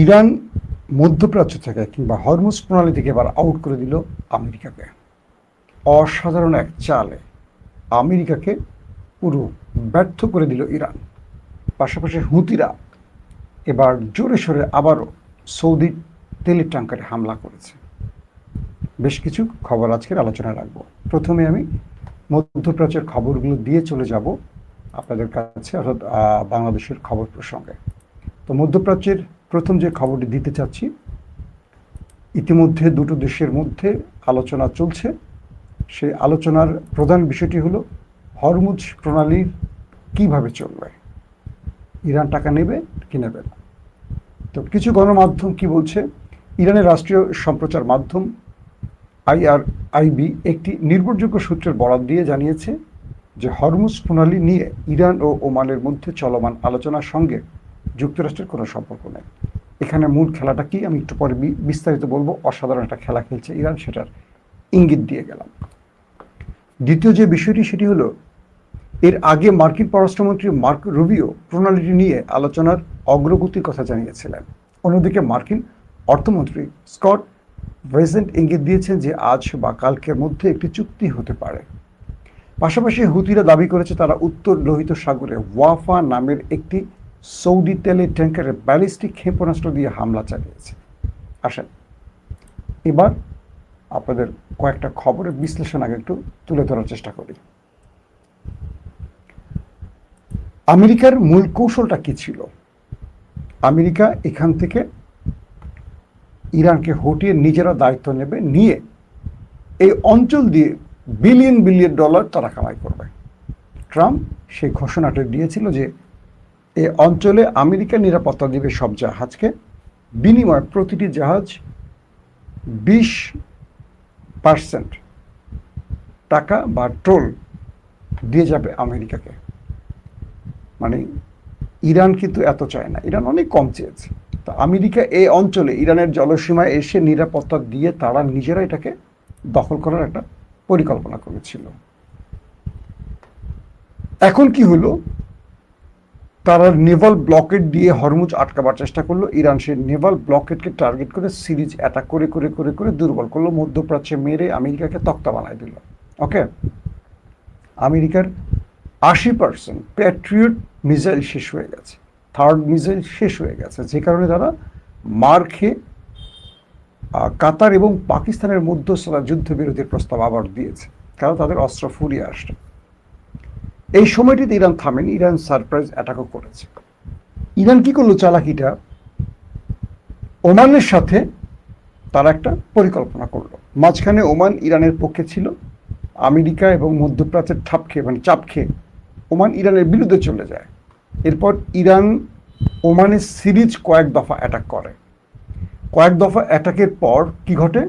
Iran মধ্যপ্রাচ্য থেকে কিংবা হরমুজ প্রণালী থেকে এবার আউট করে দিল আমেরিকাকে। অসাধারণ এক চালে আমেরিকাকে পুরো ব্যর্থ করে দিল ইরান। পাশাপাশি হুতিরা এবার জোরে সোরে আবারও সৌদি তেলের ট্যাঙ্কারে হামলা করেছে। বেশ কিছু খবর আজকের আলোচনায় রাখবো। প্রথমে আমি মধ্যপ্রাচ্যের খবরগুলো দিয়ে চলে যাব আপনাদের কাছে, অর্থাৎ বাংলাদেশের খবর প্রসঙ্গে। তো মধ্যপ্রাচ্যের প্রথম যে খবরটি দিতে চাচ্ছি, ইতিমধ্যে দুটো দেশের মধ্যে আলোচনা চলছে। সেই আলোচনার প্রধান বিষয়টি হলো হরমুজ প্রণালী কিভাবে চলবে, ইরান টাকা নেবে কি নেবে না। তো কিছু গণমাধ্যম কি বলছে, ইরানের রাষ্ট্রীয় সম্প্রচার মাধ্যম IRIB একটি নির্ভরযোগ্য সূত্রের বরাত দিয়ে জানিয়েছে যে হরমুজ প্রণালী নিয়ে ইরান ও ওমানের মধ্যে চলমান আলোচনার সঙ্গে যুক্তরাষ্ট্রের কোনো সম্পর্ক নেই। এখানে মূল খেলাটা কি আমি একটু পরে বিস্তারিত বলবো। অসাধারণ একটা খেলা খেলছে ইরান, সেটার ইঙ্গিত দিয়ে গেলাম। দ্বিতীয় যে বিষয়টি সেটি হলো, এর আগে মার্কিন পররাষ্ট্রমন্ত্রী মার্কো রুবিও প্রণালীটি নিয়ে আলোচনার অগ্রগতির কথা জানিয়েছিলেন। অন্যদিকে মার্কিন অর্থমন্ত্রী স্কট বেসেন্ট ইঙ্গিত দিয়েছেন যে আজ বা কালকের মধ্যে একটি চুক্তি হতে পারে। পাশাপাশি হুতিরা দাবি করেছে তারা উত্তর লোহিত সাগরে ওয়াফা নামের একটি সৌদি তেলের ট্যাঙ্কারে ব্যালিস্টিক ক্ষেপণাস্ত্র দিয়ে হামলা চালিয়েছে। আসেন এবার আপনাদের কয়েকটা খবরের বিশ্লেষণ আগে একটু তুলে ধরার চেষ্টা করি। আমেরিকার মূল কৌশলটা কি ছিল? আমেরিকা এখান থেকে ইরানকে হটিয়ে নিজেরা দায়িত্ব নেবে, নিয়ে এই অঞ্চল দিয়ে বিলিয়ন বিলিয়ন ডলার তারা কামাই করবে। ট্রাম্প সেই ঘোষণাটা দিয়েছিল যে এই অঞ্চলে আমেরিকা নিরাপত্তা দিবে সব জাহাজকে, বিনিময়ে প্রতিটি জাহাজ 20% টাকা বা টোল দিয়ে যাবে আমেরিকাকে। মানে ইরান কিন্তু এত চায় না, ইরান অনেক কম চেয়েছে। তো আমেরিকা এই অঞ্চলে ইরানের জলসীমায় এসে নিরাপত্তা দিয়ে তারা নিজেরা এটাকে দখল করার একটা পরিকল্পনা করেছিল। এখন কি হলো, তারা নেভাল ব্লকেট দিয়ে হরমুজ আটকাবার চেষ্টা করলো। ইরান সেই নেভাল ব্লকেটকে টার্গেট করে সিরিজ অ্যাটাক করে করে করে করে দুর্বল করলো, মধ্যপ্রাচ্যে মেরে আমেরিকাকে তক্তা বানায় দিল। ওকে, আমেরিকার 80% প্যাট্রিয়ট মিসাইল শেষ হয়ে গেছে, থার্ড মিসাইল শেষ হয়ে গেছে, যে কারণে তারা মার খেয়ে কাতার এবং পাকিস্তানের মধ্যস্থতা যুদ্ধবিরতির প্রস্তাব আবার দিয়েছে, কারণ তাদের অস্ত্র ফুরিয়ে আসছে। এই সময়টিতে ইরান থামেনি, ইরান সারপ্রাইজ অ্যাটাকও করেছে। ইরান কি করলো, চালাকিটা ওমানের সাথে তারা একটা পরিকল্পনা করলো। মাঝখানে ওমান ইরানের পক্ষে ছিল, আমেরিকা এবং মধ্যপ্রাচ্যের চাপ খেয়ে ওমান ইরানের বিরুদ্ধে চলে যায়। এরপর ইরান ওমানের সিরিজ কয়েক দফা অ্যাটাক করে। কয়েক দফা অ্যাটাকের পর কি ঘটে,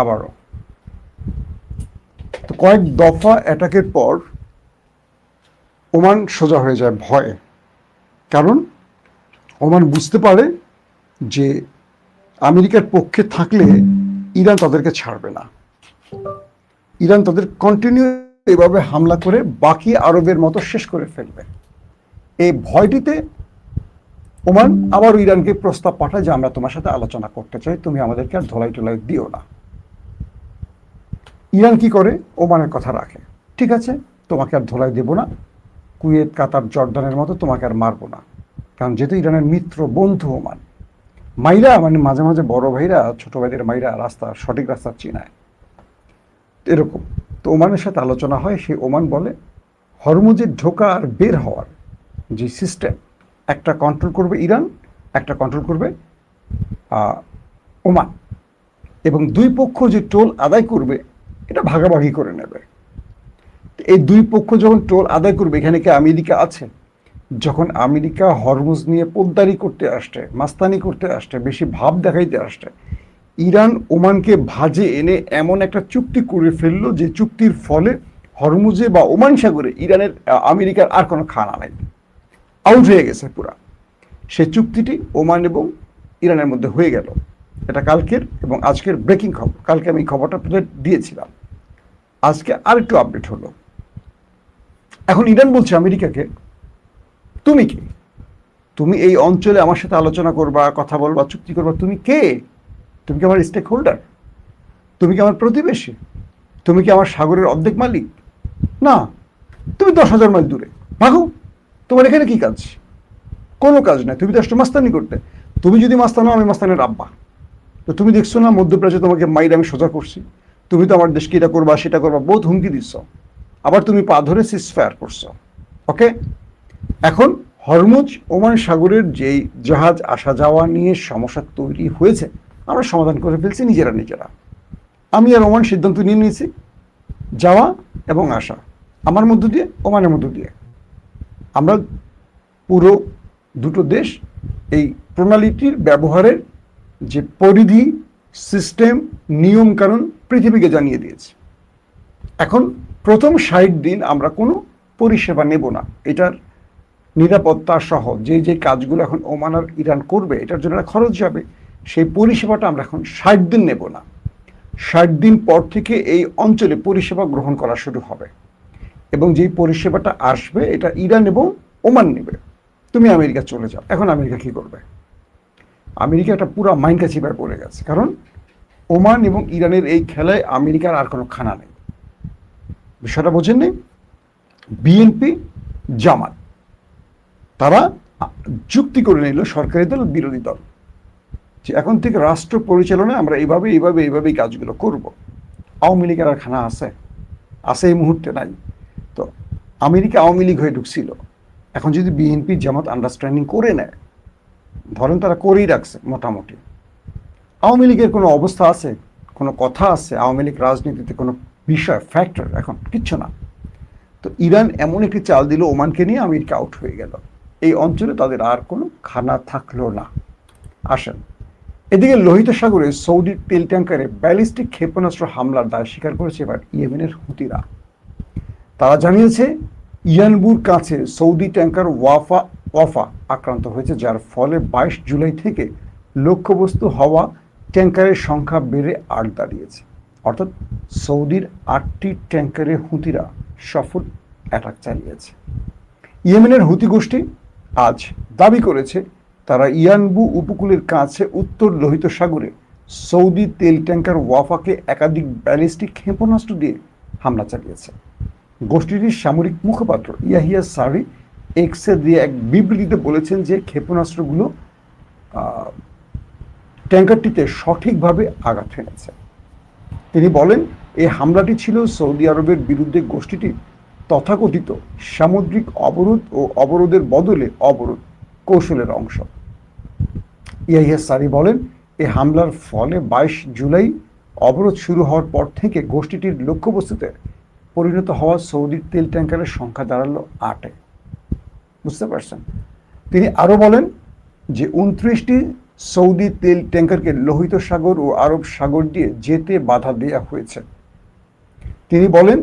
আবারও তো কয়েক দফা অ্যাটাকের পর ওমান সোজা হয়ে যায় ভয়ে। কারণ ওমান বুঝতে পারে যে আমেরিকার পক্ষে থাকলে ইরান তাদেরকে ছাড়বে না। ইরান তাদের কন্টিনিউ এভাবে হামলা করে বাকি আরবের মতো শেষ করে ফেলবে। এই ভয়টিতে ওমান আবার ইরানকে প্রস্তাব পাঠায় যে আমরা তোমার সাথে আলোচনা করতে চাই, তুমি আমাদেরকে আর ধোলাই টোলাই দিও না। ইরান কি করে, ওমানের কথা রাখে, ঠিক আছে তোমাকে আর ধোলাই দেব না, কুয়েত কাতার জর্দানের মতো তোমাকে আর মারবো না। কারণ যেহেতু ইরানের মিত্র বন্ধু ওমান, মাইরা মানে মাঝে মাঝে বড় ভাইরা ছোট ভাইদের মাইরা সঠিক রাস্তা চিনায়, এরকম। তো ওমানের সাথে আলোচনা হয়। সেই ওমান বলে হরমুজের ঢোকা আর বের হওয়ার যে সিস্টেম, একটা কন্ট্রোল করবে ইরান, একটা কন্ট্রোল করবে ওমান, এবং দুই পক্ষ যে টোল আদায় করবে এটা ভাগাভাগি করে নেবে। এই দুই পক্ষ যখন টোল আদায় করবে, এখানে কি আমেরিকা আছে? যখন আমেরিকা হরমুজ নিয়ে পোদ্দারি করতে আসছে, মাস্তানি করতে আসছে, বেশি ভাব দেখাইতে আসছে, ইরান ওমানকে ভাজে এনে এমন একটা চুক্তি করে ফেললো যে চুক্তির ফলে হরমুজে বা ওমান সাগরে আমেরিকার আর কোনো খানা নাই, আউট হয়ে গেছে পুরা। সেই চুক্তিটি ওমান এবং ইরানের মধ্যে হয়ে গেল। এটা কালকের এবং আজকের ব্রেকিং খবর। কালকে আমি খবরটা দিয়েছিলাম, আজকে আরেকটু আপডেট হলো। এখন ইরান বলছে আমেরিকাকে, তুমি কি, তুমি এই অঞ্চলে আমার সাথে আলোচনা করবা, কথা বলবা, চুক্তি করবা, তুমি কে? তুমি কি আমার স্টেক হোল্ডার? তুমি কি আমার প্রতিবেশী? তুমি কি আমার সাগরের অর্ধেক মালিক? না, তুমি 10,000 মাইল দূরে, ভাগো। তোমার এখানে কি কাজ? কোনো কাজ নাই, তুমি তো আসলে মাস্তানি করতে। তুমি যদি মাস্তানো, আমি মাস্তানের আব্বা। তো তুমি দেখছো না মধ্যপ্রাচ্যে তোমাকে মাইর আমি সোজা করছি, তুমি তো আমার দেশকে এটা করবা সেটা করবা বহুত হুমকি দিচ্ছ, আবার তুমি পা ধরে সিজফায়ার করছো। ওকে, এখন হরমুজ ওমান সাগরের যেই জাহাজ আসা যাওয়া নিয়ে সমস্যা তৈরি হয়েছে, আমরা সমাধান করে ফেলছি নিজেরা। আমি আর ওমান সিদ্ধান্ত নিয়ে নিয়েছি, যাওয়া এবং আসা আমার মধ্য দিয়ে, ওমানের মধ্য দিয়ে। আমরা পুরো দুটো দেশ এই প্রণালীটির ব্যবহারের যে পরিধি, সিস্টেম, নিয়ম কানুন পৃথিবীকে জানিয়ে দিয়েছে। এখন প্রথম 60 দিন আমরা কোনো পরিষেবা নেব না। এটার নিরাপত্তা সহ যে কাজগুলো এখন ওমান আর ইরান করবে, এটার জন্য খরচ যাবে, সেই পরিষেবাটা আমরা এখন 60 দিন নেব না। 60 দিন পর থেকে এই অঞ্চলে পরিষেবা গ্রহণ করা শুরু হবে, এবং যেই পরিষেবাটা আসবে এটা ইরান এবং ওমান নেবে। তুমি আমেরিকা চলে যাও। এখন আমেরিকা কি করবে? আমেরিকা একটা পুরো মাইন্ডকা চিপায় পড়ে গেছে, কারণ ওমান এবং ইরানের এই খেলায় আমেরিকার আর কোনো খানা নেই। বিষয়টা বোঝেননি? বিএনপি, জামাত, তারা চুক্তি করে নিল, সরকারি দল, বিরোধী দল, যে এখন থেকে রাষ্ট্র পরিচালনায় আমরা এইভাবেই কাজগুলো করব। আওয়ামী লীগের আর খানা আছে? এই মুহূর্তে নাই। তো আমেরিকা আওয়ামী লীগ হয়ে ঢুকছিল, এখন যদি বিএনপি জামাত আন্ডারস্ট্যান্ডিং করে নেয়, ধরেন তারা করেই রাখছে মোটামুটি, আওয়ামী লীগের কোনো অবস্থা আছে, কোনো কথা আছে? আওয়ামী লীগ রাজনীতিতে কোনো বিষয়, ফ্যাক্টর এখন কিচ্ছু না। তো ইরান এমন একটি চাল দিল, ওমানকে নিয়ে আমেরিকা আউট হয়ে গেল, এই অঞ্চলে তাদের আর কোনো খানা থাকলো না। আসেন, এদিকে লোহিত সাগরে সৌদির তেল ট্যাঙ্কারে ব্যালিস্টিক ক্ষেপণাস্ত্র হামলার দায় স্বীকার করেছে এবার ইয়েমেনের হুতিরা। তারা জানিয়েছে ইয়ানবুর কাছে সৌদি ট্যাঙ্কার ওয়াফা আক্রান্ত হয়েছে, যার ফলে 22 জুলাই থেকে লক্ষ্যবস্তু হওয়া ট্যাঙ্কারের সংখ্যা বেড়ে 8 দাঁড়িয়েছে। অর্থাৎ সৌদির 8টি ট্যাঙ্কারে হুতিরা সফল অ্যাটাক চালিয়েছে। ইয়েমেনের হুতি গোষ্ঠী আজ দাবি করেছে তারা ইয়ানবু উপকূলের কাছে উত্তর লোহিত সাগরে সৌদি তেল ট্যাঙ্কার ওয়াফাকে একাধিক ব্যালিস্টিক ক্ষেপণাস্ত্র দিয়ে হামলা চালিয়েছে। গোষ্ঠীটির সামরিক মুখপাত্র ইয়াহিয়া সারি এক্সে দিয়ে এক বিবৃতিতে বলেছেন যে ক্ষেপণাস্ত্রগুলো ট্যাঙ্কারটিতে সঠিকভাবে আঘাত হেনেছে। তিনি বলেন, এই হামলাটি ছিল সৌদি আরবের বিরুদ্ধে গোষ্ঠীটির তথাকথিত সামুদ্রিক অবরোধ ও অবরোধের বদলে অবরোধ কৌশলের অংশ। ইয়াহিয়া সারি বলেন, এই হামলার ফলে 22 জুলাই অবরোধ শুরু হওয়ার পর থেকে গোষ্ঠীটির লক্ষ্যবস্তুতে পরিণত হওয়া সৌদির তেল ট্যাঙ্কারের সংখ্যা দাঁড়ালো 8-এ। বুঝতে পারছেন? তিনি আরও বলেন যে 29টি সৌদি তেল ট্যাঙ্কারকে লোহিত সাগর ও আরব সাগর দিয়ে যেতে বাধা দেওয়া হয়েছে। তিনি বলেন,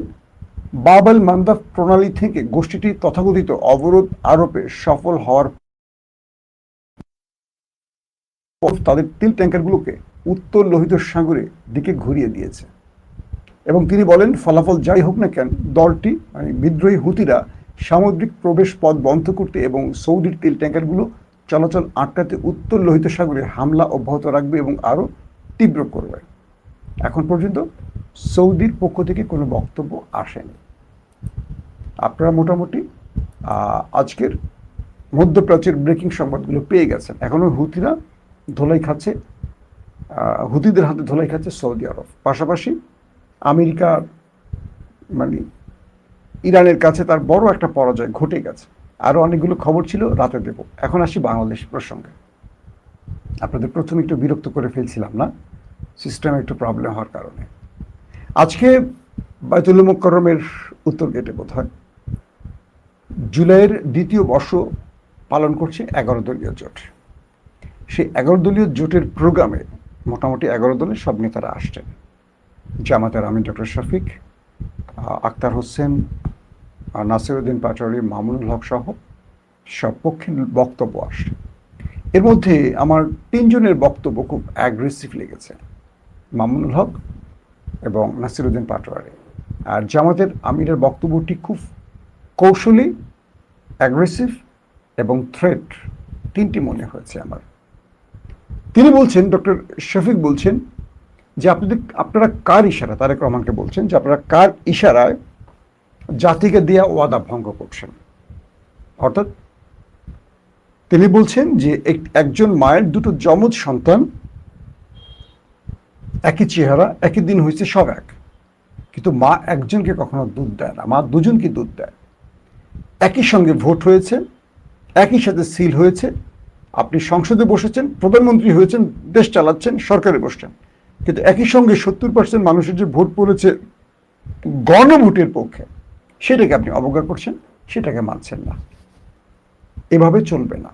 বাব আল মান্দাব প্রণালী থেকে গোষ্ঠীটি তথাকথিত অবরোধ আরোপে সফল হওয়ার পর তাদের তেল ট্যাঙ্কারগুলোকে উত্তর লোহিত সাগরের দিকে ঘুরিয়ে দিয়েছে। এবং তিনি বলেন, ফলাফল যাই হোক না কেন, দলটি মানে বিদ্রোহী হুতিরা সামুদ্রিক প্রবেশ পথ বন্ধ করতে এবং সৌদির তেল ট্যাঙ্কারগুলো চলাচল আটকাতে উত্তর লোহিত সাগরে হামলা অব্যাহত রাখবে এবং আরও তীব্র করবে। এখন পর্যন্ত সৌদির পক্ষ থেকে কোনো বক্তব্য আসেনি। আপনারা মোটামুটি আজকের মধ্যপ্রাচ্যের ব্রেকিং সংবাদগুলো পেয়ে গেছেন। এখনও হুতিরা ধোলাই খাচ্ছে, হুতিদের হাতে ধোলাই খাচ্ছে সৌদি আরব। পাশাপাশি আমেরিকা মানে ইরানের কাছে তার বড় একটা পরাজয় ঘটে গেছে। আরও অনেকগুলো খবর ছিল, রাতে দেব। এখন আসি বাংলাদেশ প্রসঙ্গে। আপনাদের প্রথমে একটু বিরক্ত করে ফেলছিলাম না, সিস্টেমে একটু প্রবলেম হওয়ার কারণে। আজকে বায়তুল মুকাররমের উত্তর গেটে বোধহয় জুলাইয়ের দ্বিতীয় বর্ষ পালন করছে 11 দলীয় জোট। সেই 11 দলীয় জোটের প্রোগ্রামে মোটামুটি 11 দলের সব নেতারা আসছেন। জামাতের আমির ডক্টর শফিক, আক্তার হোসেন, নাসিরউদ্দিন পাটোয়ারি, মামুনুল হক সহ সব পক্ষের বক্তব্য আসে। এর মধ্যে আমার 3 জনের বক্তব্য খুব অ্যাগ্রেসিভ লেগেছে, মামুনুল হক এবং নাসিরউদ্দিন পাটোয়ারি। আর জামাতের আমিরের বক্তব্যটি খুব কৌশলী, অ্যাগ্রেসিভ এবং থ্রেট তিনটি মনে হয়েছে আমার। তিনি বলছেন, ডক্টর শফিক বলছেন যে আপনারা কার ইশারা, তারেক রহমানকে বলছেন যে আপনারা কার ইশারায় জাতিকে দেয়া ওয়াদা ভঙ্গ করছেন। অর্থাৎ তিনি বলছেন যে একজন মায়ের দুটো যমজ সন্তান, একই চেহারা, একই দিন হয়েছে, সব এক, কিন্তু মা একজনকে কখনো দুধ দেয় না, মা দুজনকে দুধ দেয়। একই সঙ্গে ভোট হয়েছে, একই সাথে সিল হয়েছে, আপনি সংসদে বসেছেন, প্রধানমন্ত্রী হয়েছেন, দেশ চালাচ্ছেন, সরকারে বসছেন, কিন্তু একই সঙ্গে 70% মানুষের যে ভোট পড়েছে গণভোটের পক্ষে, সেটাকে আপনি অবজ্ঞা করছেন, সেটাকে মানছেন না। এভাবে চলবে না।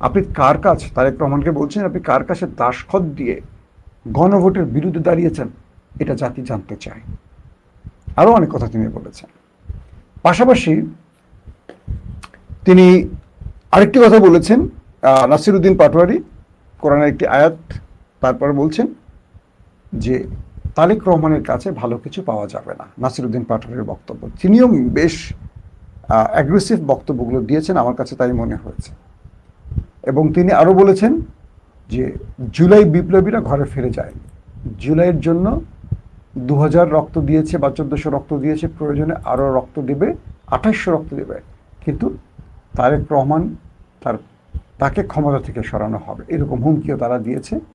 আপনি কার কাছে, তারেক রহমানকে বলছেন, আপনি কার কাছে দাসখত দিয়ে গণভোটের বিরুদ্ধে দাঁড়িয়েছেন, এটা জাতি জানতে চায়। আরও অনেক কথা তিনি বলেছেন। পাশাপাশি তিনি আরেকটি কথা বলেছেন, নাসিরউদ্দিন পাটোয়ারি কোরআনের একটি আয়াত তারপরে বলছেন যে তারেক রহমানের কাছে ভালো কিছু পাওয়া যাবে না। নাসিরউদ্দিন পাটোয়ারির বক্তব্য, তিনিও বেশ অ্যাগ্রেসিভ বক্তব্যগুলো দিয়েছেন, আমার কাছে তাই মনে হয়েছে। এবং তিনি আরও বলেছেন যে জুলাই বিপ্লবীরা ঘরে ফিরে যায়নি, জুলাইয়ের জন্য 2000 রক্ত দিয়েছে বা 1400 রক্ত দিয়েছে, প্রয়োজনে আরও রক্ত দেবে, 2800 রক্ত দেবে, কিন্তু তারেক রহমান তাকে ক্ষমতা থেকে সরানো হবে, এরকম হুমকিও তারা দিয়েছে।